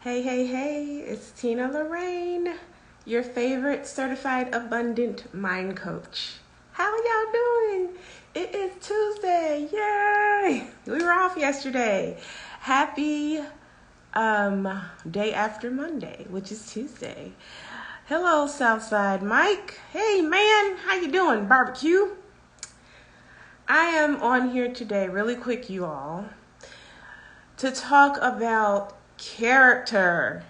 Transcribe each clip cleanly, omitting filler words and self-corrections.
Hey, hey, hey, it's Tina Lorraine, your favorite certified abundant mind coach. How y'all doing? It is Tuesday. Yay! We were off yesterday. Happy day after Monday, which is Tuesday. Hello, Southside Mike. Hey man, how you doing? Barbecue? I am on here today, really quick, you all, to talk about character.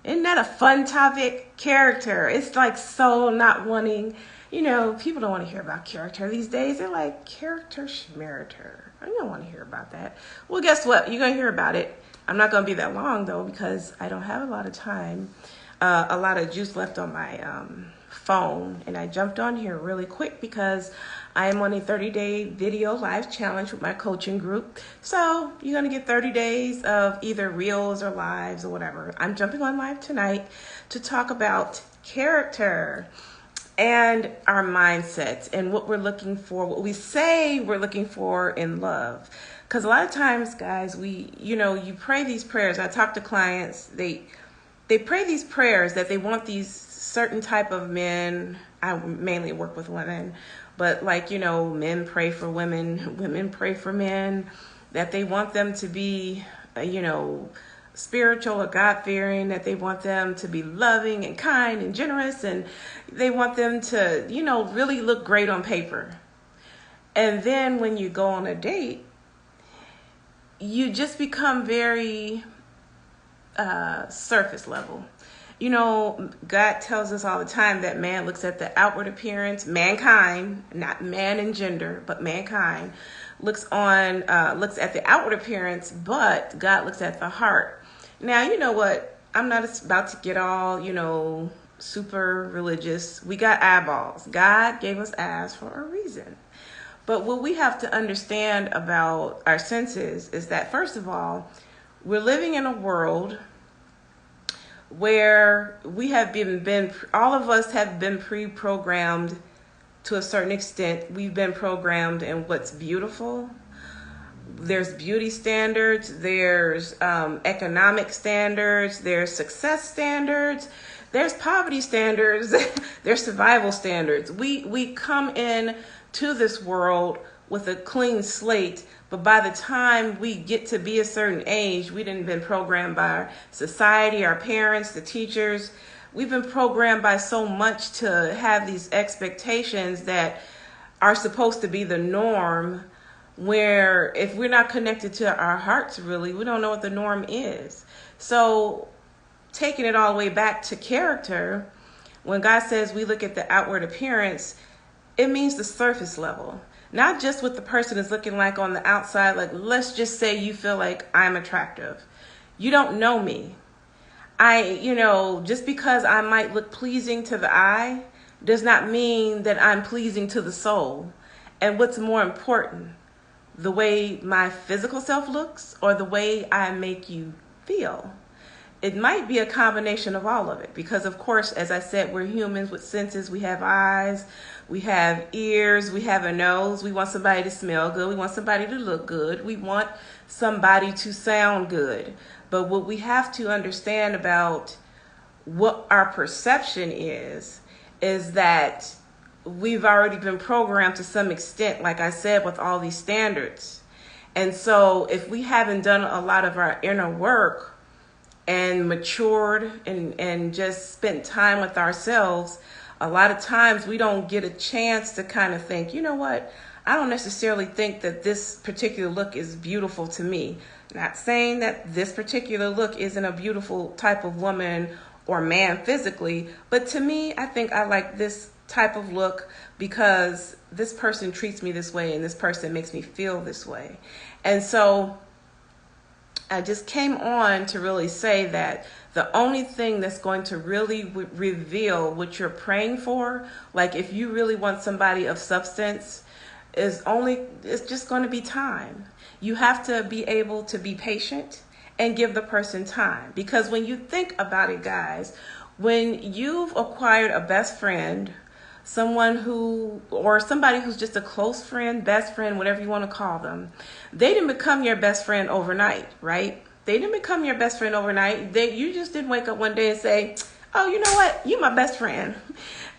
Isn't that a fun topic? Character. It's like so not wanting, people don't want to hear about character these days. They're like, character schmeritor. I don't want to hear about that. Well, guess what? You're going to hear about it. I'm not going to be that long, though, because I don't have a lot of time, a lot of juice left on my phone. And I jumped on here really quick because I am on a 30-day video live challenge with my coaching group. So you're going to get 30 days of either reels or lives or whatever. I'm jumping on live tonight to talk about character and our mindsets and what we're looking for, what we say we're looking for in love. Because a lot of times, guys, you pray these prayers. I talk to clients, they pray these prayers that they want these certain type of men. I mainly work with women, but men pray for women, women pray for men, that they want them to be, spiritual or God-fearing, that they want them to be loving and kind and generous, and they want them to, really look great on paper. And then when you go on a date, you just become very surface level. God tells us all the time that man looks at the outward appearance. Mankind, not man in gender, but mankind looks at the outward appearance, but God looks at the heart. Now, you know what? I'm not about to get all, super religious. We got eyeballs. God gave us eyes for a reason. But what we have to understand about our senses is that, first of all, we're living in a world where we have all of us have been pre-programmed to a certain extent. We've been programmed in what's beautiful. There's beauty standards, there's economic standards, there's success standards, there's poverty standards, there's survival standards. We come in to this world with a clean slate, but by the time we get to be a certain age, we didn't been programmed by our society, our parents, the teachers. We've been programmed by so much to have these expectations that are supposed to be the norm, where if we're not connected to our hearts, really, we don't know what the norm is. So taking it all the way back to character, when God says we look at the outward appearance, it means the surface level. Not just what the person is looking like on the outside. Like, let's just say you feel like I'm attractive. You don't know me. Just because I might look pleasing to the eye does not mean that I'm pleasing to the soul. And what's more important, the way my physical self looks or the way I make you feel? It might be a combination of all of it, because of course, as I said, we're humans with senses. We have eyes, we have ears, we have a nose. We want somebody to smell good. We want somebody to look good. We want somebody to sound good. But what we have to understand about what our perception is that we've already been programmed to some extent, like I said, with all these standards. And so if we haven't done a lot of our inner work and matured and just spent time with ourselves, a lot of times we don't get a chance to kind of think, you know what, I don't necessarily think that this particular look is beautiful to me. Not saying that this particular look isn't a beautiful type of woman or man physically, but to me, I think I like this type of look because this person treats me this way and this person makes me feel this way. And so I just came on to really say that the only thing that's going to really reveal what you're praying for, like if you really want somebody of substance, it's just going to be time. You have to be able to be patient and give the person time. Because when you think about it, guys, when you've acquired a best friend, somebody who's just a close friend, best friend, whatever you want to call them, they didn't become your best friend overnight, right? They didn't become your best friend overnight. You just didn't wake up one day and say, oh, you know what? You my best friend.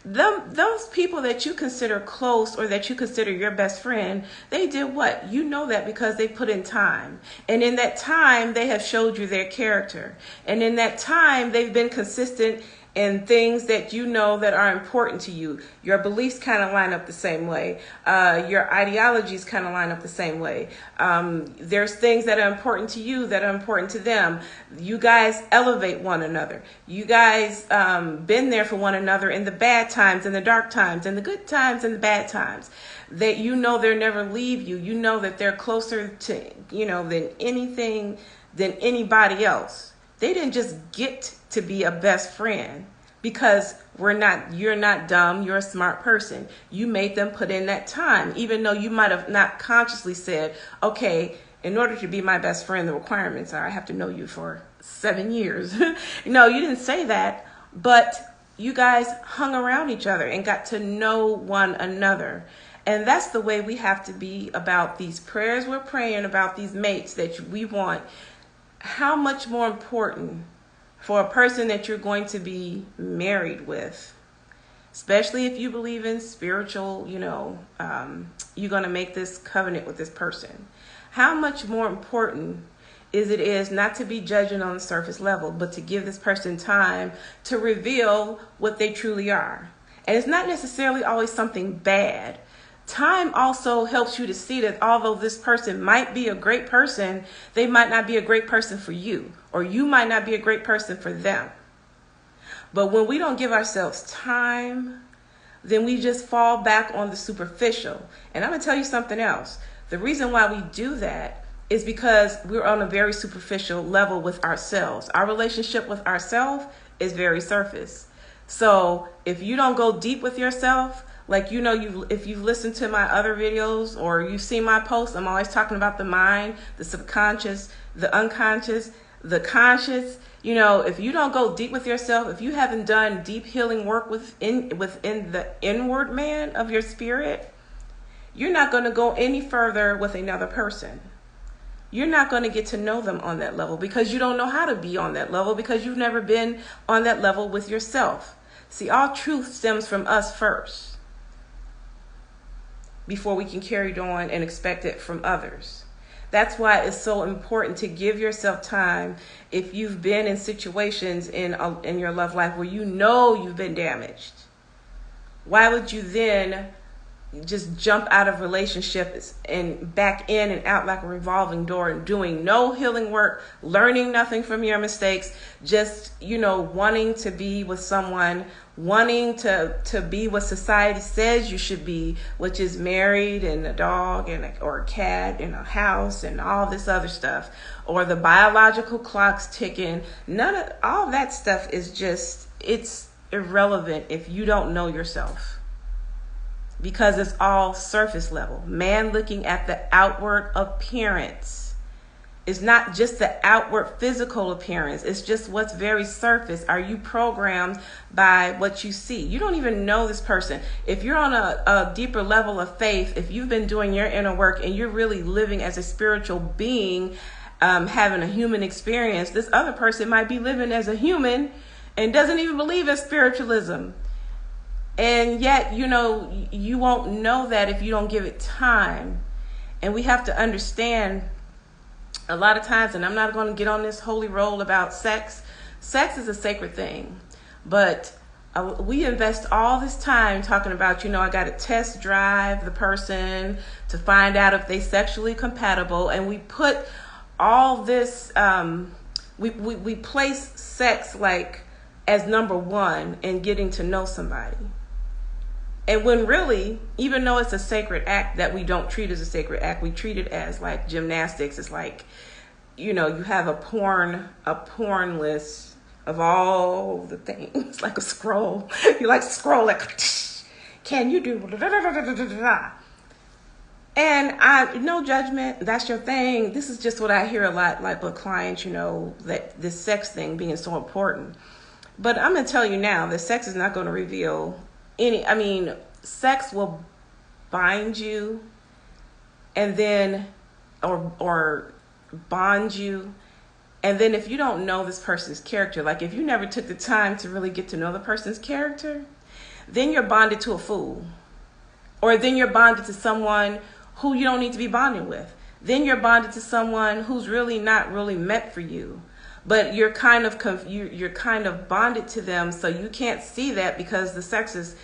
Those people that you consider close or that you consider your best friend, they did what? You know that because they put in time. And in that time, they have showed you their character. And in that time, they've been consistent in things that you know that are important to you. Your beliefs kind of line up the same way. Your ideologies kind of line up the same way. There's things that are important to you that are important to them. You guys elevate one another. You guys been there for one another in the bad times and the dark times and the good times and the bad times. That you know they'll never leave you. You know that they're closer to, than anything, than anybody else. They didn't just get to be a best friend because you're not dumb, you're a smart person. You made them put in that time, even though you might have not consciously said, okay, in order to be my best friend, the requirements are I have to know you for 7 years. No, you didn't say that, but you guys hung around each other and got to know one another. And that's the way we have to be about these prayers we're praying about these mates that we want. How much more important for a person that you're going to be married with, especially if you believe in spiritual, you're going to make this covenant with this person. How much more important is not to be judging on the surface level, but to give this person time to reveal what they truly are. And it's not necessarily always something bad. Time also helps you to see that although this person might be a great person, they might not be a great person for you, or you might not be a great person for them. But when we don't give ourselves time, then we just fall back on the superficial. And I'm going to tell you something else. The reason why we do that is because we're on a very superficial level with ourselves. Our relationship with ourselves is very surface. So if you don't go deep with yourself, if you've listened to my other videos or you've seen my posts, I'm always talking about the mind, the subconscious, the unconscious, the conscious. If you don't go deep with yourself, if you haven't done deep healing work within the inward man of your spirit, you're not going to go any further with another person. You're not going to get to know them on that level because you don't know how to be on that level because you've never been on that level with yourself. See, all truth stems from us first, before we can carry it on and expect it from others. That's why it's so important to give yourself time. If you've been in situations in your love life where you've been damaged, why would you then just jump out of relationships and back in and out like a revolving door and doing no healing work, learning nothing from your mistakes, just, wanting to be with someone, wanting to be what society says you should be, which is married and a dog or a cat and a house and all this other stuff, or the biological clocks ticking. All that stuff is it's irrelevant if you don't know yourself. Because it's all surface level. Man looking at the outward appearance. It's not just the outward physical appearance. It's just what's very surface. Are you programmed by what you see? You don't even know this person. If you're on a deeper level of faith, if you've been doing your inner work and you're really living as a spiritual being, having a human experience, this other person might be living as a human and doesn't even believe in spiritualism. And yet, you won't know that if you don't give it time. And we have to understand a lot of times, and I'm not going to get on this holy roll about sex. Sex is a sacred thing. But we invest all this time talking about, I got to test drive the person to find out if they sexually compatible. And we put all this, we place sex as number one in getting to know somebody. And when really, even though it's a sacred act that we don't treat as a sacred act, we treat it as like gymnastics. It's like, you have a porn list of all the things, like a scroll. You like to scroll can you do And no judgment. That's your thing. This is just what I hear a lot, like with clients, that this sex thing being so important. But I'm going to tell you now that sex is not going to reveal sex will bind you and then, or bond you And then if you don't know this person's character, like if you never took the time to really get to know the person's character, then you're bonded to a fool. Or then you're bonded to someone who you don't need to be bonded with. Then you're bonded to someone who's really not really meant for you. But you're kind of bonded to them, so you can't see that because the sex is,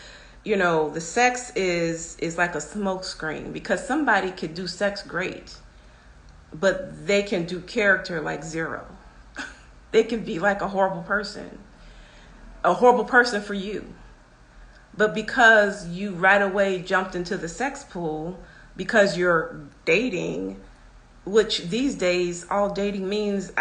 the sex is like a smoke screen, because somebody could do sex great, but they can do character like zero. They can be like a horrible person for you. But because you right away jumped into the sex pool because you're dating, which these days all dating means,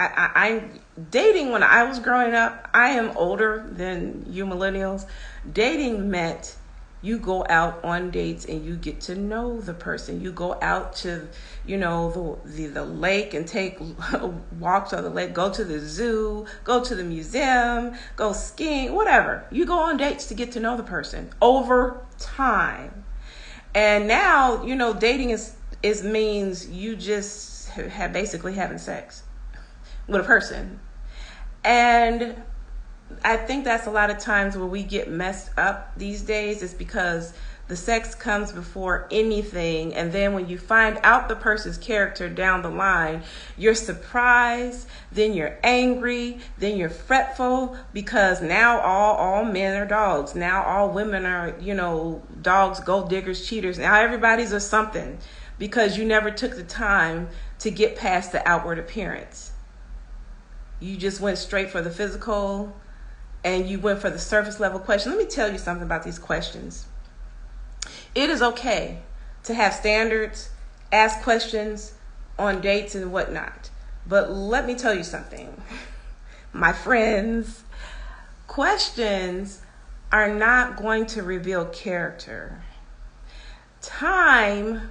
dating when I was growing up, I am older than you millennials. Dating meant you go out on dates and you get to know the person. You go out to, the lake and take walks on the lake, go to the zoo, go to the museum, go skiing, whatever. You go on dates to get to know the person over time. And now, dating is means you just have basically having sex with a person. And I think that's a lot of times where we get messed up these days, is because the sex comes before anything. And then when you find out the person's character down the line, you're surprised, then you're angry, then you're fretful, because now all men are dogs. Now all women are, dogs, gold diggers, cheaters. Now everybody's a something, because you never took the time to get past the outward appearance. You just went straight for the physical, and you went for the surface level question. Let me tell you something about these questions. It is okay to have standards, ask questions on dates and whatnot. But let me tell you something, my friends. Questions are not going to reveal character. Time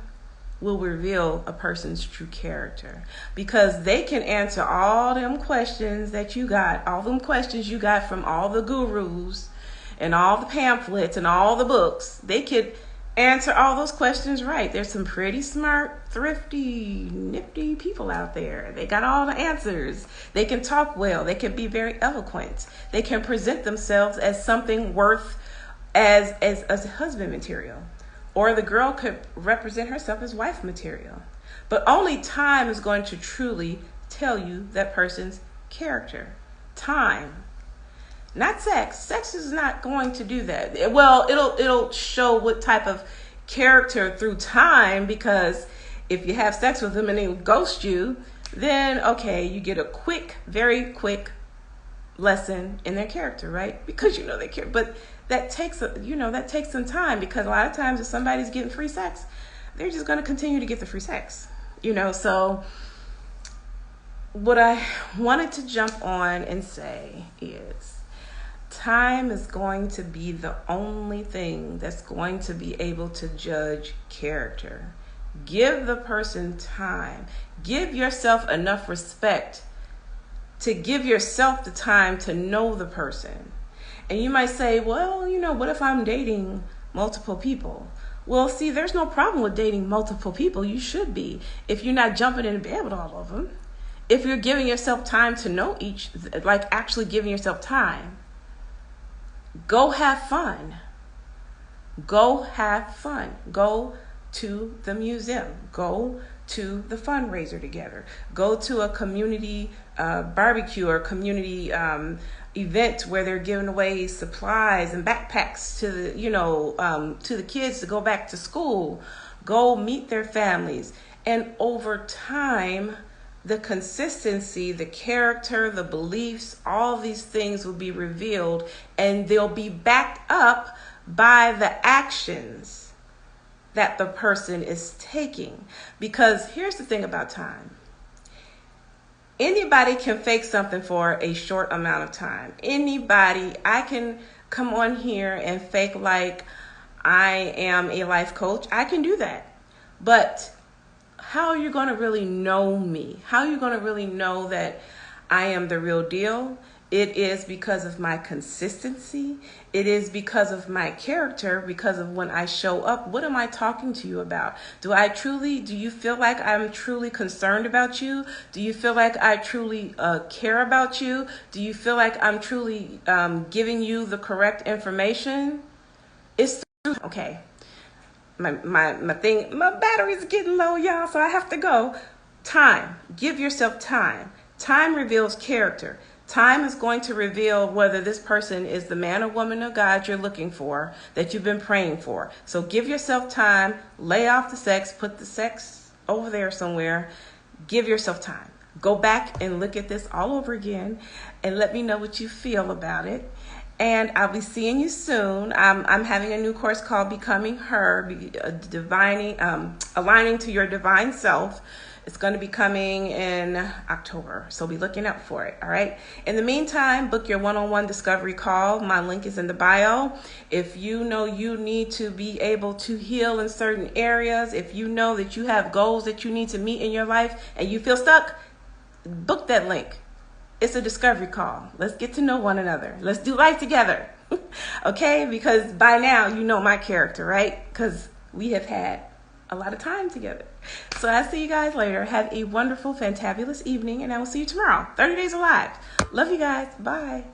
will reveal a person's true character, because they can answer all them questions that you got, all them questions you got from all the gurus and all the pamphlets and all the books. They could answer all those questions right. There's some pretty smart, thrifty, nifty people out there. They got all the answers. They can talk well. They can be very eloquent. They can present themselves as something worth as husband material. Or the girl could represent herself as wife material. But only time is going to truly tell you that person's character. Time. Not sex. Sex is not going to do that. Well, it'll show what type of character through time, because if you have sex with them and they ghost you, then okay, you get a very quick lesson in their character, right? Because they care. But that takes some time, because a lot of times if somebody's getting free sex, they're just going to continue to get the free sex. So what I wanted to jump on and say is, time is going to be the only thing that's going to be able to judge character. Give the person time. Give yourself enough respect to give yourself the time to know the person. And you might say, well, what if I'm dating multiple people? Well, see, there's no problem with dating multiple people. You should be, if you're not jumping in bed with all of them. If you're giving yourself time to know each, like actually giving yourself time. Go have fun. Go have fun. Go to the museum. Go to the fundraiser together. Go to a community barbecue or community event where they're giving away supplies and backpacks to the kids to go back to school. Go meet their families. And over time, the consistency, the character, the beliefs, all these things will be revealed, and they'll be backed up by the actions that the person is taking. Because here's the thing about time. Anybody can fake something for a short amount of time. Anybody, I can come on here and fake like I am a life coach. I can do that. But how are you going to really know me? How are you going to really know that I am the real deal? It is because of my consistency. It is because of my character, because of when I show up. What am I talking to you about? Do you feel like I'm truly concerned about you? Do you feel like I truly care about you? Do you feel like I'm truly giving you the correct information? It's okay. My battery's getting low, y'all, so I have to go. Time. Give yourself time. Time reveals character. Time is going to reveal whether this person is the man or woman of God you're looking for, that you've been praying for. So give yourself time, lay off the sex, put the sex over there somewhere. Give yourself time. Go back and look at this all over again and let me know what you feel about it. And I'll be seeing you soon. I'm having a new course called Becoming Her, aligning to your divine self. It's going to be coming in October, so be looking out for it, all right? In the meantime, book your one-on-one discovery call. My link is in the bio. If you know you need to be able to heal in certain areas, if you know that you have goals that you need to meet in your life and you feel stuck, book that link. It's a discovery call. Let's get to know one another. Let's do life together, okay? Because by now, you know my character, right? Because we have had a lot of time together. So I'll see you guys later. Have a wonderful, fantabulous evening, and I will see you tomorrow. 30 Days Alive. Love you guys. Bye.